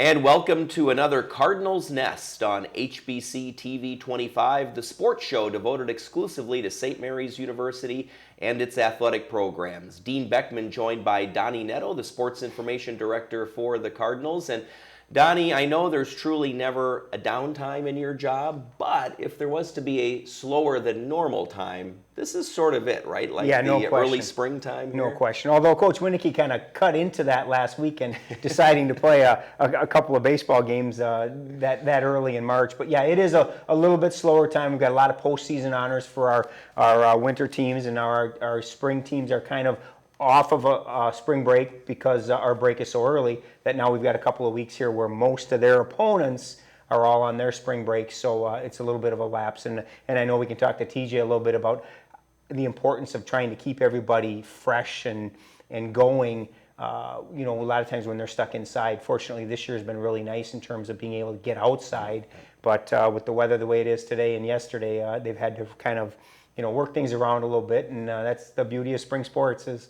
And welcome to another Cardinals Nest on HBC TV 25, the sports show devoted exclusively to St. Mary's University and its athletic programs. Dean Beckman joined by Donnie Netto, the sports information director for the Cardinals. And Donnie, I know there's truly never a downtime in your job, but if there was to be a slower than normal time, this is sort of it, right? Like no the early springtime here? No question. Although Coach Winnicky kind of cut into that last weekend, deciding to play a couple of baseball games that early in March. But yeah, it is a little bit slower time. We've got a lot of postseason honors for our winter teams, and our spring teams are kind of off of a spring break because our break is so early that now we've got a couple of weeks here where most of their opponents are all on their spring break, so it's a little bit of a lapse. And I know we can talk to TJ a little bit about the importance of trying to keep everybody fresh and going. A lot of times when they're stuck inside, fortunately this year has been really nice in terms of being able to get outside, but with the weather the way it is today and yesterday, they've had to kind of work things around a little bit, and that's the beauty of spring sports is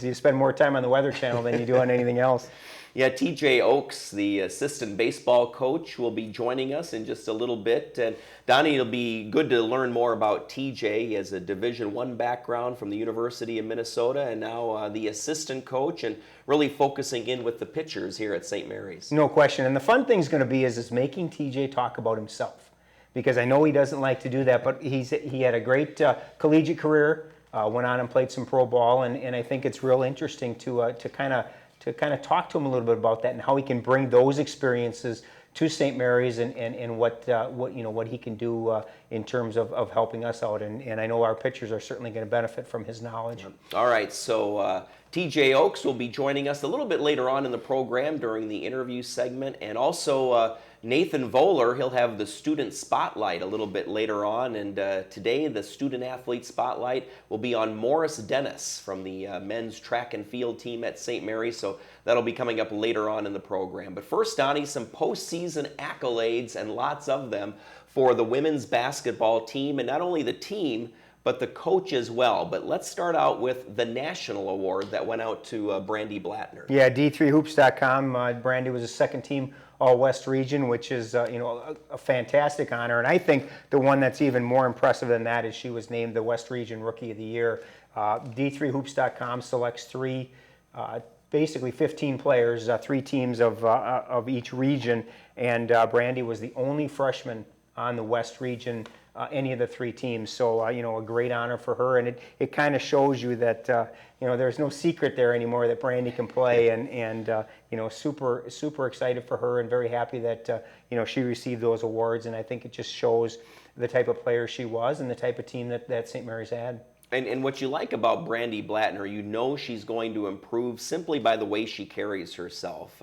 you spend more time on the Weather Channel than you do on anything else. Yeah, TJ Oakes, the assistant baseball coach, will be joining us in just a little bit. And Donnie, it'll be good to learn more about TJ. He has a Division I background from the University of Minnesota, and now the assistant coach, and really focusing in with the pitchers here at St. Mary's. No question. And the fun thing's going to be is making TJ talk about himself, because I know he doesn't like to do that, but he had a great collegiate career, went on and played some pro ball, and I think it's real interesting to kind of talk to him a little bit about that and how he can bring those experiences to St. Mary's and what he can do in terms of helping us out, and I know our pitchers are certainly going to benefit from his knowledge. All right, so TJ Oakes will be joining us a little bit later on in the program during the interview segment, and also Nathan Voller, he'll have the student spotlight a little bit later on, and today the student athlete spotlight will be on Morris Dennis from the men's track and field team at St. Mary's, so that'll be coming up later on in the program. But first, Donnie, some postseason accolades, and lots of them, for the women's basketball team, and not only the team, but the coach as well. But let's start out with the national award that went out to Brandy Blattner. Yeah, D3Hoops.com. Brandy was a second team All-West region, which is a fantastic honor. And I think the one that's even more impressive than that is she was named the West Region Rookie of the Year. D3Hoops.com selects basically 15 players, 3 teams of each region, and Brandy was the only freshman on the West Region, any of the 3 teams. So, a great honor for her, and it kind of shows you that, there's no secret there anymore that Brandy can play, and super excited for her and very happy that, she received those awards, and I think it just shows the type of player she was and the type of team that St. Mary's had. And what you like about Brandy Blattner, she's going to improve simply by the way she carries herself.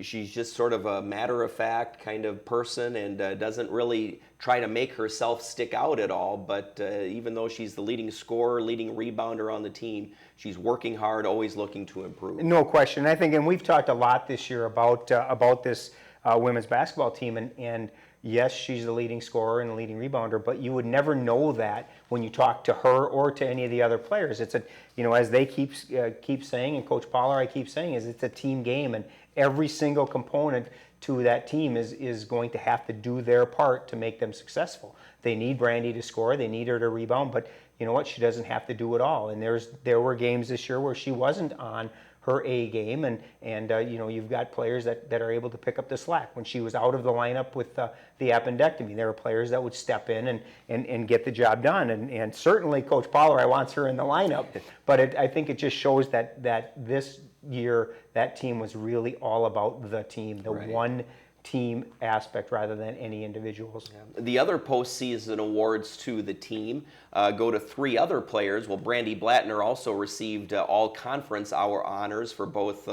She's just sort of a matter-of-fact kind of person and doesn't really try to make herself stick out at all. But even though she's the leading scorer, leading rebounder on the team, she's working hard, always looking to improve. No question. I think, and we've talked a lot this year about this women's basketball team, and yes, she's the leading scorer and the leading rebounder, but you would never know that when you talk to her or to any of the other players. It's as they keep saying, and Coach Pollard I keep saying, it's a team game, and every single component to that team is going to have to do their part to make them successful. They need Brandy to score, they need her to rebound, but you know what? She doesn't have to do it all. And there were games this year where she wasn't on her A game, and you've got players that are able to pick up the slack. When she was out of the lineup with the appendectomy, there were players that would step in and get the job done. And certainly Coach Pollard wants her in the lineup, but I think it just shows that this year that team was really all about the team, one team aspect rather than any individuals. Yeah. The other postseason awards to the team go to 3 other players. Well, Brandy Blattner also received all-conference hour honors for both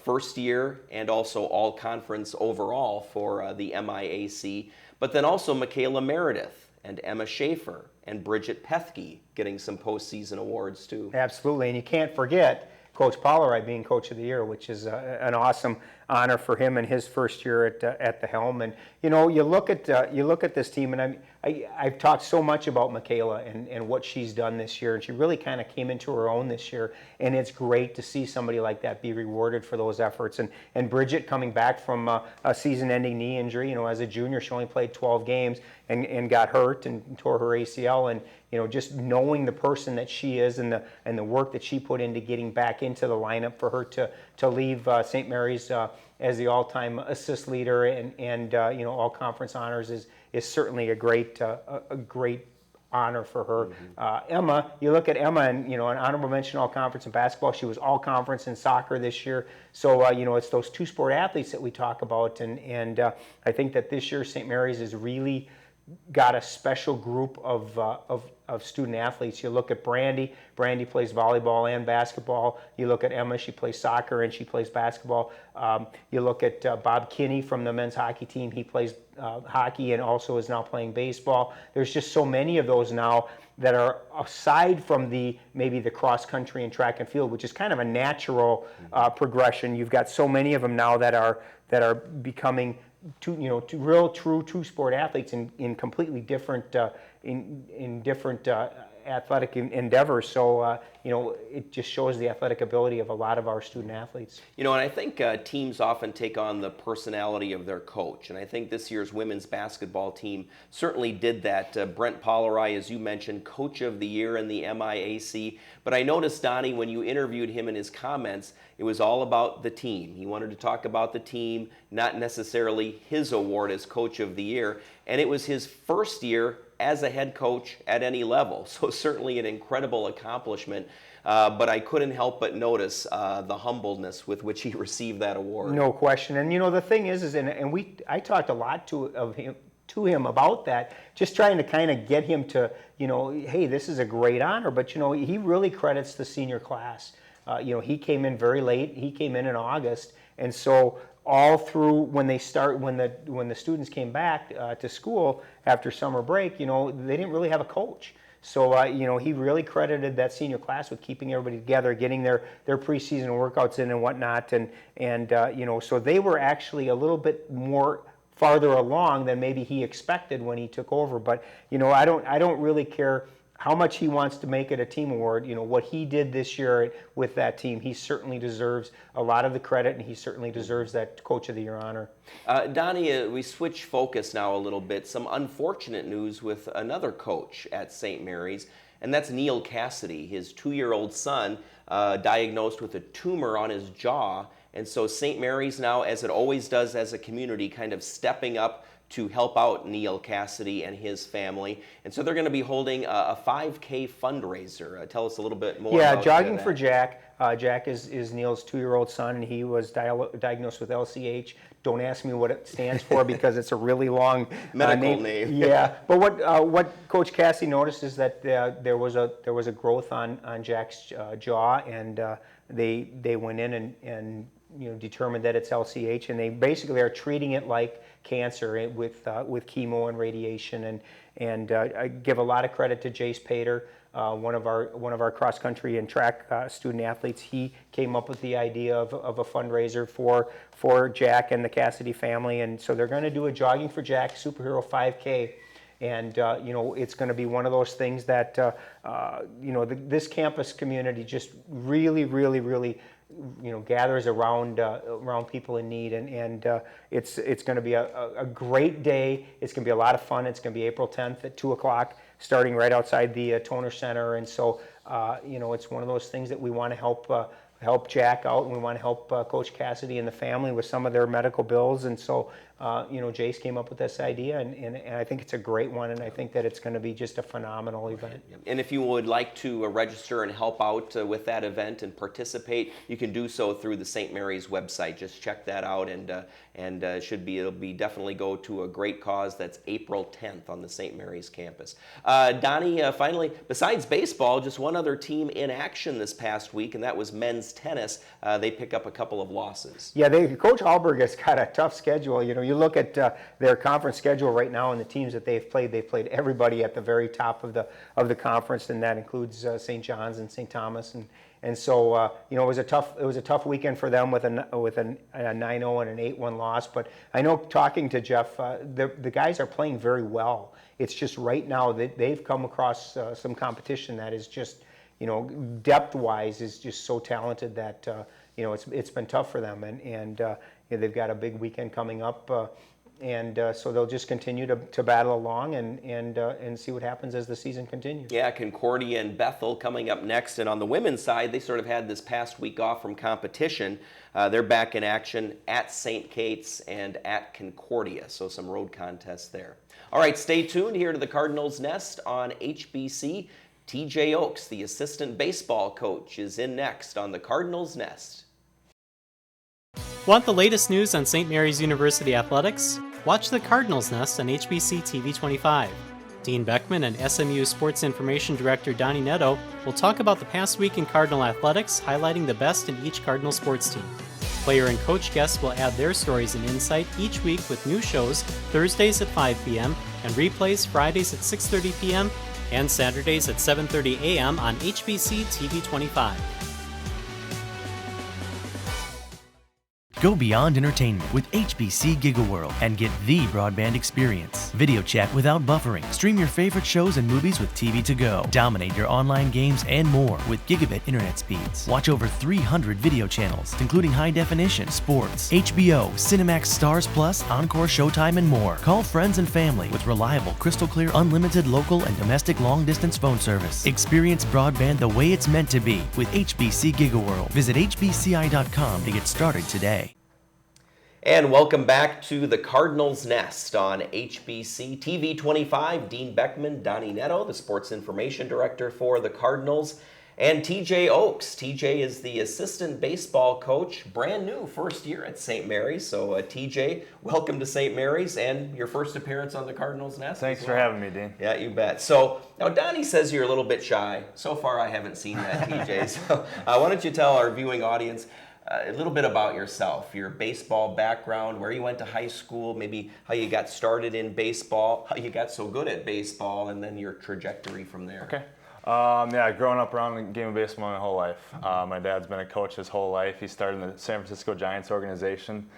first year and also all-conference overall for the MIAC. But then also Michaela Meredith and Emma Schaefer and Bridget Pethke getting some postseason awards too. Absolutely, and you can't forget Coach Pollard being Coach of the Year, which is an awesome honor for him in his first year at the helm. And you look at this team, and I've talked so much about Michaela and what she's done this year, and she really kind of came into her own this year. And it's great to see somebody like that be rewarded for those efforts. And Bridget coming back from a season-ending knee injury, as a junior, she only played 12 games and got hurt and tore her ACL. And just knowing the person that she is and the work that she put into getting back into the lineup for her to leave St. Mary's as the all-time assist leader and all conference honors is certainly a great honor for her. Emma, you look at Emma and an honorable mention all conference in basketball. She was all conference in soccer this year. So it's those two sport athletes that we talk about, and I think that this year St. Mary's has really got a special group of student athletes. You look at Brandy plays volleyball and basketball. You look at Emma, she plays soccer and she plays basketball. You look at Bob Kinney from the men's hockey team. He plays hockey and also is now playing baseball. There's just so many of those now that are aside from maybe the cross country and track and field, which is kind of a natural progression. You've got so many of them now that are becoming real true two-sport athletes in completely different different athletic endeavors. So it just shows the athletic ability of a lot of our student athletes. And I think teams often take on the personality of their coach, and I think this year's women's basketball team certainly did that. Brent Pollerai, as you mentioned, Coach of the Year in the MIAC. But I noticed, Donnie, when you interviewed him in his comments, it was all about the team. He wanted to talk about the team, not necessarily his award as Coach of the Year. And it was his first year as a head coach at any level. So certainly an incredible accomplishment. But I couldn't help but notice the humbleness with which he received that award. No question. And the thing is I talked a lot to him about that, just trying to kind of get him to, hey, this is a great honor. But he really credits the senior class. He came in very late. He came in August, and so all through when the students came back to school after summer break, they didn't really have a coach. So he really credited that senior class with keeping everybody together, getting their preseason workouts in and whatnot, and so they were actually a little bit more farther along than maybe he expected when he took over. But I don't really care how much he wants to make it a team award. What he did this year with that team, he certainly deserves a lot of the credit, and he certainly deserves that Coach of the Year honor. Donnie, we switch focus now a little bit. Some unfortunate news with another coach at St. Mary's, and that's Neil Cassidy. His 2-year-old son diagnosed with a tumor on his jaw, and so St. Mary's now, as it always does as a community, kind of stepping up to help out Neil Cassidy and his family. And so they're going to be holding a 5K fundraiser. Tell us a little bit more about that. Yeah, Jogging for Jack. Jack is Neil's 2-year-old son, and he was diagnosed with LCH. Don't ask me what it stands for because it's a really long medical name. Yeah, but what Coach Cassidy noticed is that there was a growth on Jack's jaw, and they went in and determined that it's LCH, and they basically are treating it like cancer with chemo and radiation. And I give a lot of credit to Jace Pater, one of our cross country and track student athletes. He came up with the idea of a fundraiser for Jack and the Cassidy family, and so they're going to do a Jogging for Jack Superhero 5K. And it's going to be one of those things that this campus community just really, really, really gathers around people in need, and it's going to be a great day. It's going to be a lot of fun. It's going to be April 10th at 2:00, starting right outside the Toner Center. And so it's one of those things that we want to help Jack out, and we want to help Coach Cassidy and the family with some of their medical bills. And so Jace came up with this idea, and I think it's a great one, and I think that it's going to be just a phenomenal event. And if you would like to register and help out with that event and participate, you can do so through the St. Mary's website. Just check that out, and it'll be definitely go to a great cause. That's April 10th on the St. Mary's campus. Donnie, finally, besides baseball, just one other team in action this past week, and that was men's tennis. They pick up a couple of losses. Yeah, Coach Hallberg has got a tough schedule. you look at their conference schedule right now and the teams that they've played everybody at the very top of the conference, and that includes St. John's and St. Thomas, and so it was a tough weekend for them with a 9-0 and an 8-1 loss. But I know, talking to Jeff, the guys are playing very well. It's just right now that they've come across some competition that is just, depth-wise is just so talented that it's been tough for them, and they've got a big weekend coming up, and so they'll just continue to battle along and see what happens as the season continues. Yeah, Concordia and Bethel coming up next, and on the women's side, they sort of had this past week off from competition. They're back in action at St. Kate's and at Concordia, so some road contests there. All right, stay tuned here to the Cardinals Nest on HBC. TJ Oakes, the assistant baseball coach, is in next on the Cardinals Nest. Want the latest news on St. Mary's University athletics? Watch the Cardinals Nest on HBC TV 25. Dean Beckman and SMU Sports Information Director Donnie Netto will talk about the past week in Cardinal athletics, highlighting the best in each Cardinal sports team. Player and coach guests will add their stories and insight each week with new shows Thursdays at 5 p.m. and replays Fridays at 6:30 p.m. and Saturdays at 7:30 a.m. on HBC TV 25. Go beyond entertainment with HBC GigaWorld and get the broadband experience. Video chat without buffering. Stream your favorite shows and movies with TV to go. Dominate your online games and more with gigabit internet speeds. Watch over 300 video channels, including high definition, sports, HBO, Cinemax Stars Plus, Encore Showtime, and more. Call friends and family with reliable, crystal clear, unlimited local and domestic long distance phone service. Experience broadband the way it's meant to be with HBC GigaWorld. Visit hbci.com to get started today. And welcome back to the Cardinals Nest on HBC TV 25. Dean Beckman, Donnie Netto, the sports information director for the Cardinals, and TJ Oakes. TJ is the assistant baseball coach, brand new, first year at St. Mary's. So TJ, welcome to St. Mary's and your first appearance on the Cardinals Nest. Thanks for having me, Dean. Yeah, you bet. So now Donnie says you're a little bit shy. So far I haven't seen that, TJ. So why don't you tell our viewing audience a little bit about yourself, your baseball background, where you went to high school, maybe how you got started in baseball, how you got so good at baseball, and then your trajectory from there. Okay. Growing up around the game of baseball my whole life. My dad's been a coach his whole life. He started in the San Francisco Giants organization,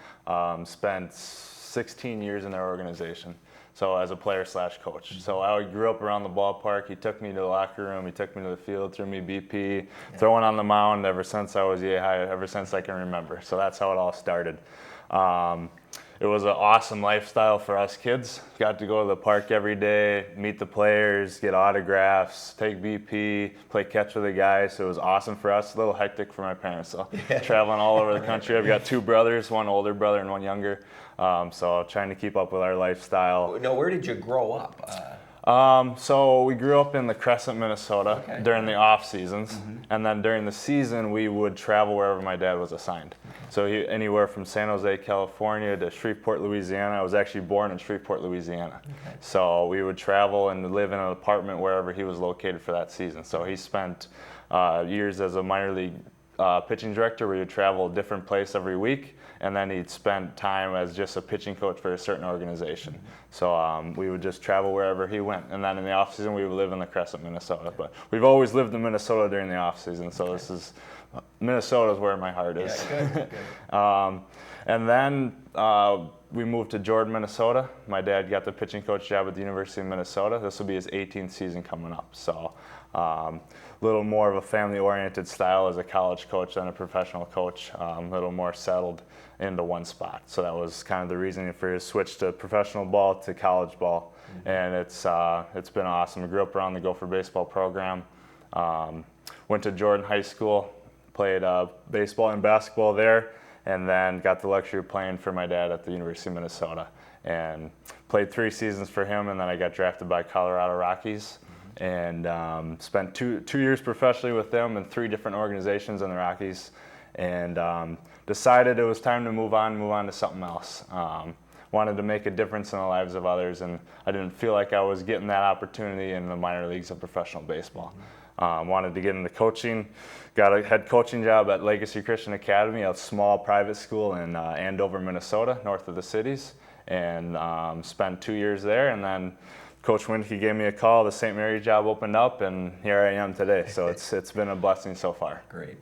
spent 16 years in their organization. So as a player/coach. So I grew up around the ballpark. He took me to the locker room. He took me to the field, threw me BP, throwing on the mound ever since I was ever since I can remember. So that's how it all started. It was an awesome lifestyle for us kids. Got to go to the park every day, meet the players, get autographs, take BP, play catch with the guys. So it was awesome for us. A little hectic for my parents, so traveling all over the country. I've got two brothers, one older brother and one younger. So trying to keep up with our lifestyle. Now, where did you grow up? So we grew up in the Crescent, Minnesota during the off seasons, and then during the season we would travel wherever my dad was assigned. So anywhere from San Jose, California to Shreveport, Louisiana. I was actually born in Shreveport, Louisiana. So we would travel and live in an apartment wherever he was located for that season. So he spent years as a minor league pitching director where he'd travel a different place every week, and then he'd spend time as just a pitching coach for a certain organization. So we would just travel wherever he went, and then in the off season we would live in the Crescent, Minnesota. But we've always lived in Minnesota during the off season, so this is Minnesota is where my heart is. Yeah, good. And then we moved to Jordan, Minnesota. My dad got the pitching coach job at the University of Minnesota. This will be his 18th season coming up. So a little more of a family-oriented style as a college coach than a professional coach, a little more settled into one spot. So that was kind of the reasoning for his switch to professional ball to college ball. And it's been awesome. I grew up around the Gopher baseball program. Went to Jordan High School, played baseball and basketball there, and then got the luxury of playing for my dad at the University of Minnesota. And played 3 seasons for him, and then I got drafted by Colorado Rockies. And spent two years professionally with them in 3 different organizations in the Rockies, and decided it was time to move on to something else. Wanted to make a difference in the lives of others, and I didn't feel like I was getting that opportunity in the minor leagues of professional baseball. Wanted to get into coaching, got a head coaching job at Legacy Christian Academy, a small private school in Andover, Minnesota, north of the cities. and spent 2 years there, and then Coach Winke gave me a call, the St. Mary's job opened up, and here I am today. So it's been a blessing so far. Great.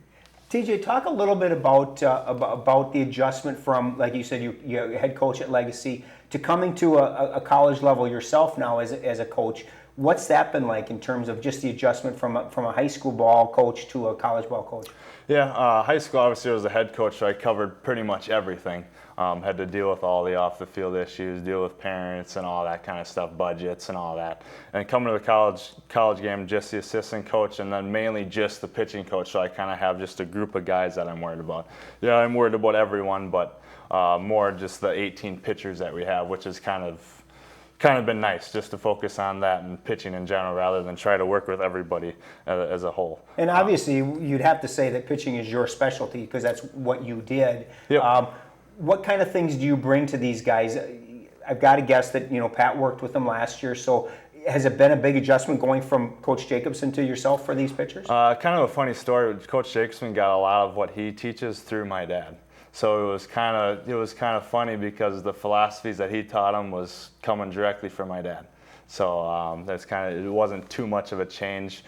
TJ, talk a little bit about the adjustment from, like you said, you're head coach at Legacy, to coming to a college level yourself now as a coach. What's that been like in terms of just the adjustment from a high school ball coach to a college ball coach? Yeah, high school obviously I was a head coach, so I covered pretty much everything. Had to deal with all the off-the-field issues, deal with parents and all that kind of stuff, budgets and all that. And coming to the college game, just the assistant coach, and then mainly just the pitching coach. So I kind of have just a group of guys that I'm worried about. Yeah, I'm worried about everyone, but more just the 18 pitchers that we have, which is kind of been nice just to focus on that and pitching in general rather than try to work with everybody as a whole. And obviously, you'd have to say that pitching is your specialty because that's what you did. Yep. What kind of things do you bring to these guys? I've got to guess that Pat worked with them last year, so has it been a big adjustment going from Coach Jacobson to yourself for these pitchers? Kind of a funny story. Coach Jacobson got a lot of what he teaches through my dad. So it was kind of funny because the philosophies that he taught him was coming directly from my dad. So it wasn't too much of a change.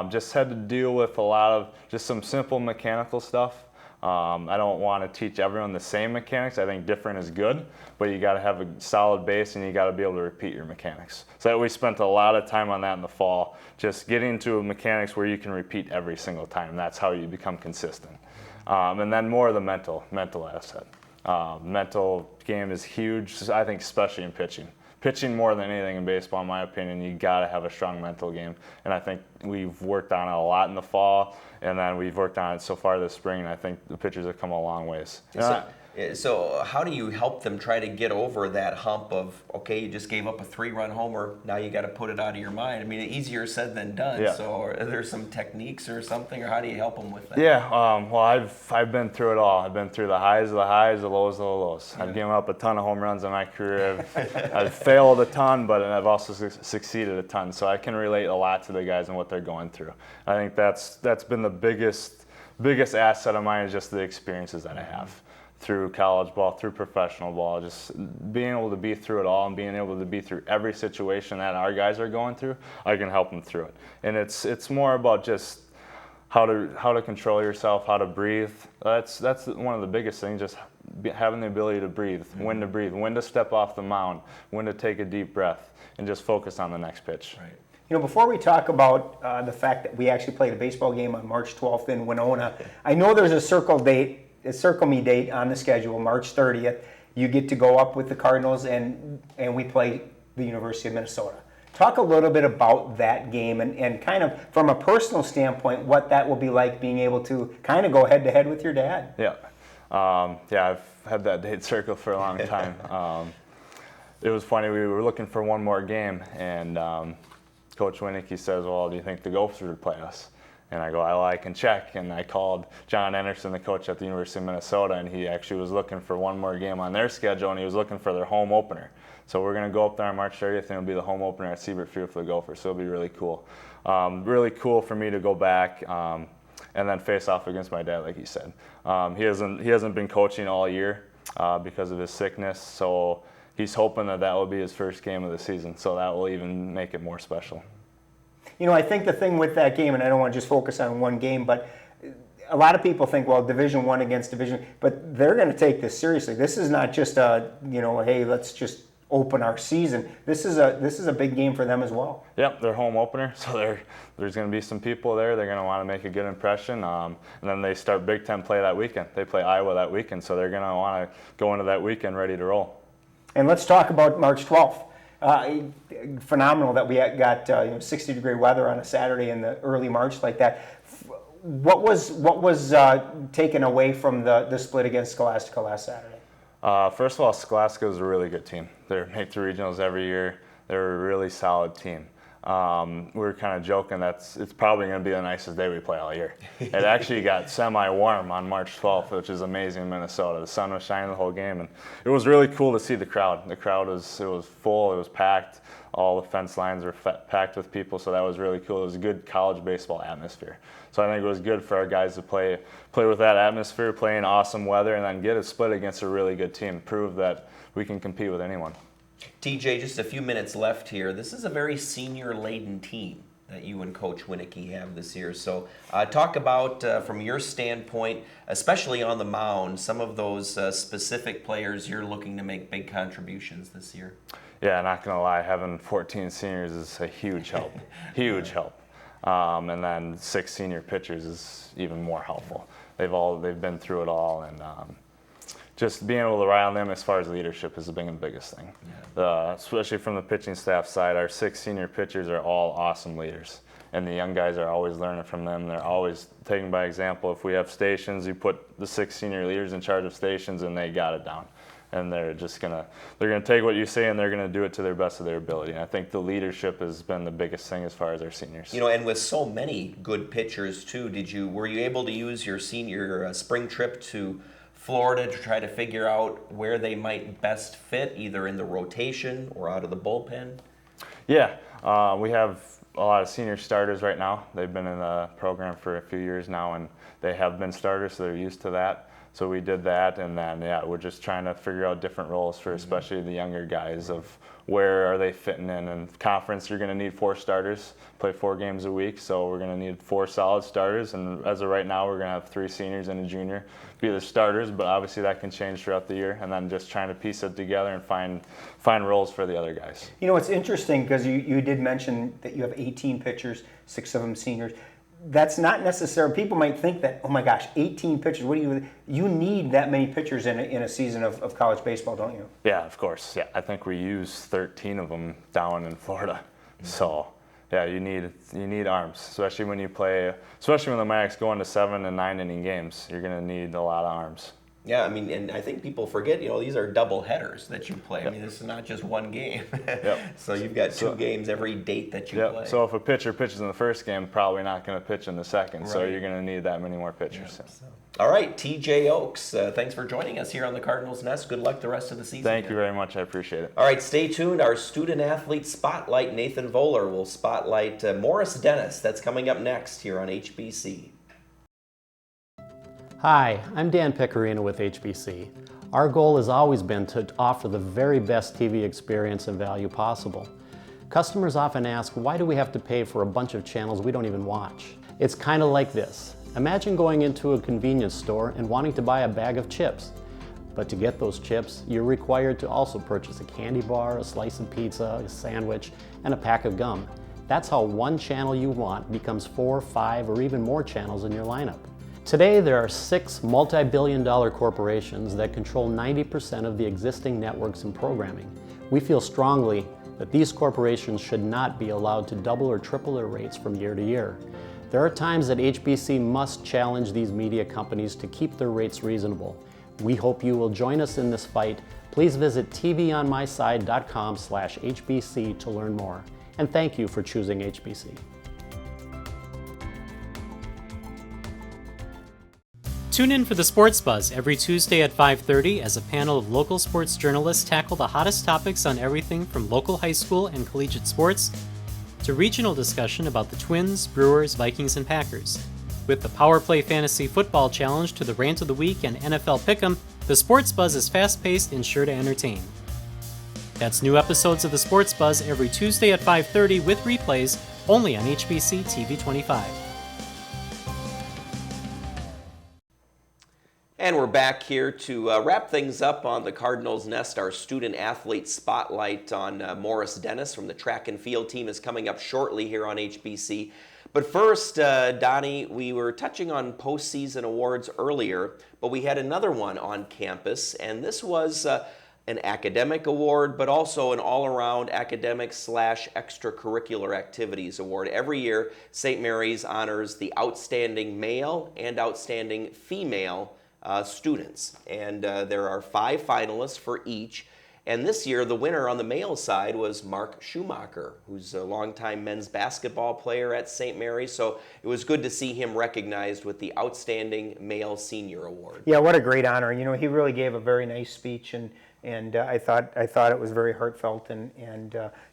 Just had to deal with a lot of just some simple mechanical stuff. I don't want to teach everyone the same mechanics. I think different is good, but you got to have a solid base and you got to be able to repeat your mechanics. So we spent a lot of time on that in the fall, just getting to mechanics where you can repeat every single time. That's how you become consistent. And then more of the mental asset. Mental game is huge, I think, especially in pitching. Pitching more than anything in baseball, in my opinion, you got to have a strong mental game. And I think we've worked on it a lot in the fall, and then we've worked on it so far this spring, and I think the pitchers have come a long ways. So how do you help them try to get over that hump of, okay, you just gave up a 3-run homer, now you got to put it out of your mind? I mean, easier said than done. Yeah. So are there some techniques or something, or how do you help them with that? Yeah, well, I've been through it all. I've been through the highs of the highs, the lows of the lows. I've given up a ton of home runs in my career. I've failed a ton, but I've also succeeded a ton. So I can relate a lot to the guys and what they're going through. I think that's been the biggest asset of mine is just the experiences that I have through college ball, through professional ball, just being able to be through it all and being able to be through every situation that our guys are going through. I can help them through it, and it's more about just how to control yourself, how to breathe. That's one of the biggest things, just having the ability to breathe, when to step off the mound, when to take a deep breath, and just focus on the next pitch. Right. Before we talk about the fact that we actually played a baseball game on March 12th in Winona, I know there's a circle me date on the schedule, March 30th. You get to go up with the Cardinals and we play the University of Minnesota. Talk a little bit about that game and kind of from a personal standpoint, what that will be like being able to kind of go head to head with your dad. Yeah. I've had that date circled for a long time. It was funny, we were looking for one more game, and Coach Winnick says, well, do you think the Gophers would play us? And I go, I can check. And I called John Anderson, the coach at the University of Minnesota, and he actually was looking for one more game on their schedule, and he was looking for their home opener. So we're going to go up there on March 30th, and it'll be the home opener at Siebert Field for the Gophers. So it'll be really cool. Really cool for me to go back and then face off against my dad, like he said. He hasn't been coaching all year because of his sickness, so he's hoping that will be his first game of the season. So that will even make it more special. I think the thing with that game, and I don't want to just focus on one game, but a lot of people think, well, Division I against Division, but they're going to take this seriously. This is not just hey, let's just open our season. This is a big game for them as well. Yep, their home opener, so there's going to be some people there. They're going to want to make a good impression, and then they start Big Ten play that weekend. They play Iowa that weekend, so they're going to want to go into that weekend ready to roll. And let's talk about March 12th. Phenomenal that we got 60-degree weather on a Saturday in the early March like that. What was taken away from the split against Scholastica last Saturday? First of all, Scholastica is a really good team. They make the regionals every year. They're a really solid team. we were kind of joking it's probably going to be the nicest day we play all year. It actually got semi-warm on March 12th, which is amazing in Minnesota. The sun was shining the whole game, and it was really cool to see the crowd. The crowd was full, it was packed. All the fence lines were packed with people, so that was really cool. It was a good college baseball atmosphere. So I think it was good for our guys to play with that atmosphere, play in awesome weather, and then get a split against a really good team, prove that we can compete with anyone. TJ, just a few minutes left here. This is a very senior-laden team that you and Coach Winnicky have this year. So talk about, from your standpoint, especially on the mound, some of those specific players you're looking to make big contributions this year. Yeah, not going to lie, having 14 seniors is a huge help, huge help. And then 6 senior pitchers is even more helpful. They've been through it all, and just being able to rely on them as far as leadership is the biggest thing. Yeah. Especially from the pitching staff side, our 6 senior pitchers are all awesome leaders. And the young guys are always learning from them. They're always taking by example. If we have stations, you put the 6 senior leaders in charge of stations and they got it down. And they're gonna take what you say and they're gonna do it to their best of their ability. And I think the leadership has been the biggest thing as far as our seniors. You know, and with so many good pitchers too, were you able to use your senior spring trip to Florida to try to figure out where they might best fit, either in the rotation or out of the bullpen? Yeah, we have a lot of senior starters right now. They've been in the program for a few years now, and they have been starters, so they're used to that. So we did that, and then we're just trying to figure out different roles for especially the younger guys of where are they fitting in. And conference, you're going to need 4 starters, play 4 games a week, so we're going to need 4 solid starters. And as of right now, we're going to have 3 seniors and a junior be the starters, but obviously that can change throughout the year. And then just trying to piece it together and find roles for the other guys. You know, it's interesting because you did mention that you have 18 pitchers, 6 of them seniors. That's not necessary. People might think that, oh my gosh, 18 pitchers. You need that many pitchers in a season of college baseball, don't you? Yeah, of course. Yeah, I think we use 13 of them down in Florida. So yeah, you need arms, especially when the MAC's going to 7 and 9 inning games. You're going to need a lot of arms. Yeah, I mean, and I think people forget, these are double headers that you play. I mean, this is not just one game. So you've got 2 games every date that you play. So if a pitcher pitches in the first game, probably not going to pitch in the second. Right. So you're going to need that many more pitchers. Yeah, all right, TJ Oaks, thanks for joining us here on the Cardinals Nest. Good luck the rest of the season. Thank you very much. I appreciate it. All right, stay tuned. Our student athlete spotlight, Nathan Voller, will spotlight Morris Dennis. That's coming up next here on HBC. Hi, I'm Dan Picarino with HBC. Our goal has always been to offer the very best TV experience and value possible. Customers often ask, why do we have to pay for a bunch of channels we don't even watch? It's kind of like this. Imagine going into a convenience store and wanting to buy a bag of chips. But to get those chips, you're required to also purchase a candy bar, a slice of pizza, a sandwich, and a pack of gum. That's how one channel you want becomes 4, 5, or even more channels in your lineup. Today, there are 6 multi-billion-dollar corporations that control 90% of the existing networks and programming. We feel strongly that these corporations should not be allowed to double or triple their rates from year to year. There are times that HBC must challenge these media companies to keep their rates reasonable. We hope you will join us in this fight. Please visit tvonmyside.com/HBC to learn more. And thank you for choosing HBC. Tune in for the Sports Buzz every Tuesday at 5:30 as a panel of local sports journalists tackle the hottest topics on everything from local high school and collegiate sports to regional discussion about the Twins, Brewers, Vikings, and Packers. With the Power Play Fantasy Football Challenge to the Rant of the Week and NFL Pick'em, the Sports Buzz is fast-paced and sure to entertain. That's new episodes of the Sports Buzz every Tuesday at 5:30 with replays only on HBC TV 25. And we're back here to wrap things up on the Cardinals Nest. Our student athlete spotlight on Morris Dennis from the track and field team is coming up shortly here on HBC. But first, Donnie, we were touching on postseason awards earlier, but we had another one on campus, and this was an academic award, but also an all-around academic/extracurricular activities award. Every year, St. Mary's honors the outstanding male and outstanding female students, and there are 5 finalists for each, And this year, the winner on the male side was Mark Schumacher, who's a longtime men's basketball player at St. Mary's. So it was good to see him recognized with the Outstanding Male Senior Award. Yeah, what a great honor. You know, he really gave a very nice speech, and I thought it was very heartfelt, and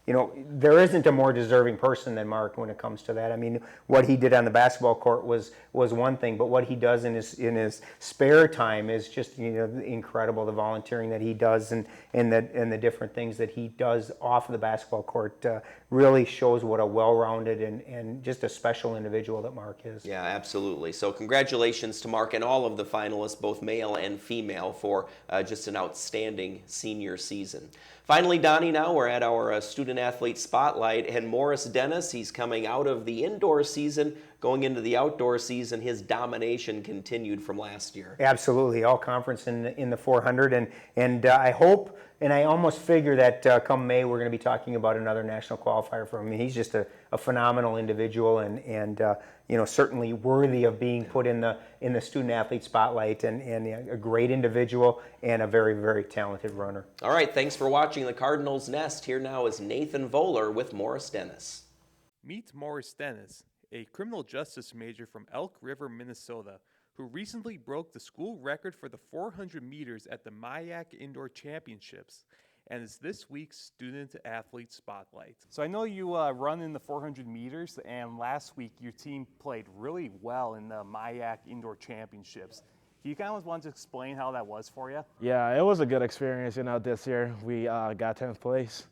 you know, there isn't a more deserving person than Mark when it comes to that. I mean, what he did on the basketball court was one thing, but what he does in his spare time is just, you know, incredible. The volunteering that he does and the different things that he does off of the basketball court really shows what a well-rounded and just a special individual that Mark is. Yeah, absolutely. So congratulations to Mark and all of the finalists, both male and female, for just an outstanding senior season. Finally, Donnie, now we're at our student athlete spotlight, and Morris Dennis, he's coming out of the indoor season, going into the outdoor season. His domination continued from last year. Absolutely, all conference in the 400, and I hope, and I almost figure that come May we're going to be talking about another national qualifier for him. I mean, he's just a phenomenal individual, and you know, certainly worthy of being put in the student athlete spotlight, and a great individual and a very, very talented runner. All right, thanks for watching the Cardinals Nest. Here now is Nathan Voller with Morris Dennis. Meet Morris Dennis, a criminal justice major from Elk River, Minnesota, who recently broke the school record for the 400 meters at the MIAC Indoor Championships and is this week's Student Athlete Spotlight. So I know you run in the 400 meters, and last week your team played really well in the MIAC Indoor Championships. Do you kind of want to explain how that was for you? Yeah, it was a good experience. You know, this year we got 10th place.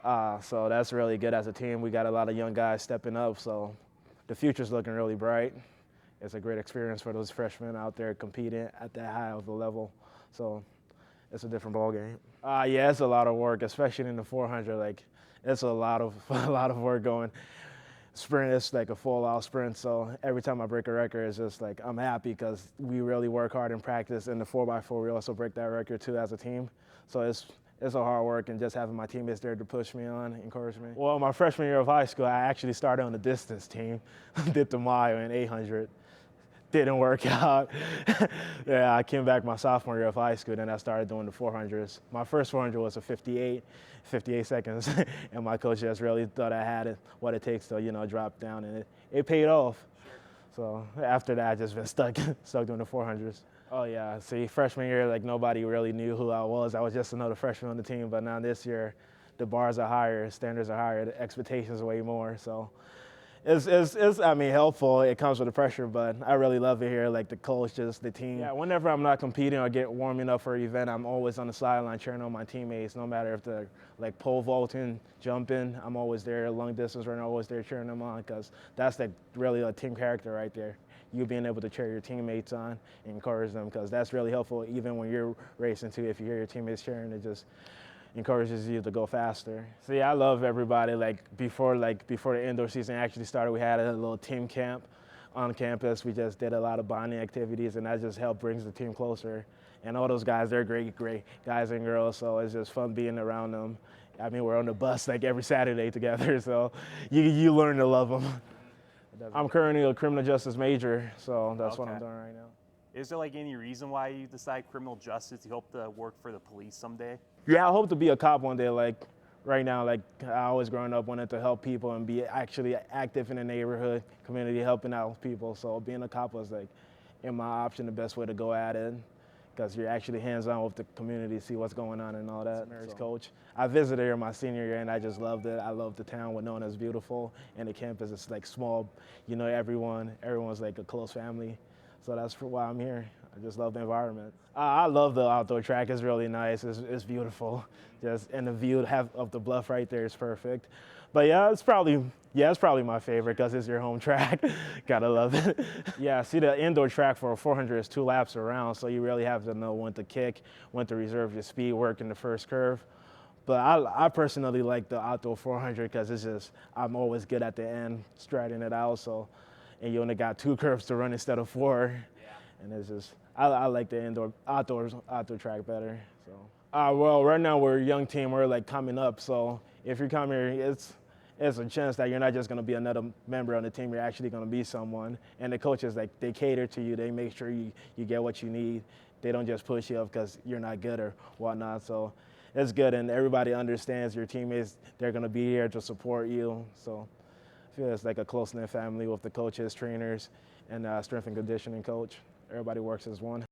So that's really good as a team. We got a lot of young guys stepping up, so the future's looking really bright. It's a great experience for those freshmen out there competing at that high of a level. So it's a different ball game. Yeah, it's a lot of work, especially in the 400. Like, it's a lot of work going. Sprint is like a full-out sprint, so every time I break a record, it's just like I'm happy because we really work hard in practice. In the 4x4, we also break that record too as a team. So it's a hard work, and just having my teammates there to push me on, encourage me. Well, my freshman year of high school, I actually started on the distance team, did the mile and 800. Didn't work out. Yeah, I came back my sophomore year of high school, then I started doing the 400s. My first 400 was a 58 seconds, and my coach just really thought I had what it takes to, you know, drop down, and it paid off. So after that, I just been stuck doing the 400s. Oh yeah, see, freshman year, like nobody really knew who I was. I was just another freshman on the team, but now this year, the bars are higher, standards are higher, the expectations are way more, so. It's I mean, helpful. It comes with the pressure, but I really love it here, like the coaches, the team. Yeah, whenever I'm not competing or get warming up for an event, I'm always on the sideline cheering on my teammates, no matter if they're like pole vaulting, jumping, I'm always there, long distance running, always there cheering them on, because that's like really a team character right there. You being able to cheer your teammates on and encourage them, because that's really helpful even when you're racing too. If you hear your teammates cheering, it just encourages you to go faster. So yeah, I love everybody. Like before the indoor season actually started, we had a little team camp on campus. We just did a lot of bonding activities, and that just helped brings the team closer. And all those guys, they're great guys and girls, so it's just fun being around them. I mean, we're on the bus like every Saturday together, so you learn to love them. I'm currently a criminal justice major, so that's what I'm doing right now. Is there like any reason why you decide criminal justice? You hope to work for the police someday? Yeah, I hope to be a cop one day. Like right now, like I always growing up wanted to help people and be actually active in the neighborhood community, helping out people. So being a cop was like, in my option, the best way to go at it, because you're actually hands-on with the community, see what's going on and all that. Mary's coach. I visited here my senior year, and I just loved it. I loved the town. We're known as beautiful, and the campus is like small. You know, everyone's like a close family. So that's why I'm here. I just love the environment. I love the outdoor track. It's really nice. It's beautiful. And the view of the bluff right there is perfect. But yeah, it's probably my favorite because it's your home track. Gotta love it. Yeah, see, the indoor track for a 400 is 2 laps around, so you really have to know when to kick, when to reserve your speed, work in the first curve. But I personally like the outdoor 400 because it's just, I'm always good at the end, striding it out. So, and you only got 2 curves to run instead of 4. Yeah. And it's just, I like the outdoor track better. So, well, right now we're a young team. We're like coming up. So if you come here, it's a chance that you're not just going to be another member on the team. You're actually going to be someone. And the coaches, like, they cater to you. They make sure you get what you need. They don't just push you up because you're not good or whatnot. So it's good, and everybody understands your teammates. They're going to be here to support you. So I feel it's like a close-knit family with the coaches, trainers, and strength and conditioning coach. Everybody works as one.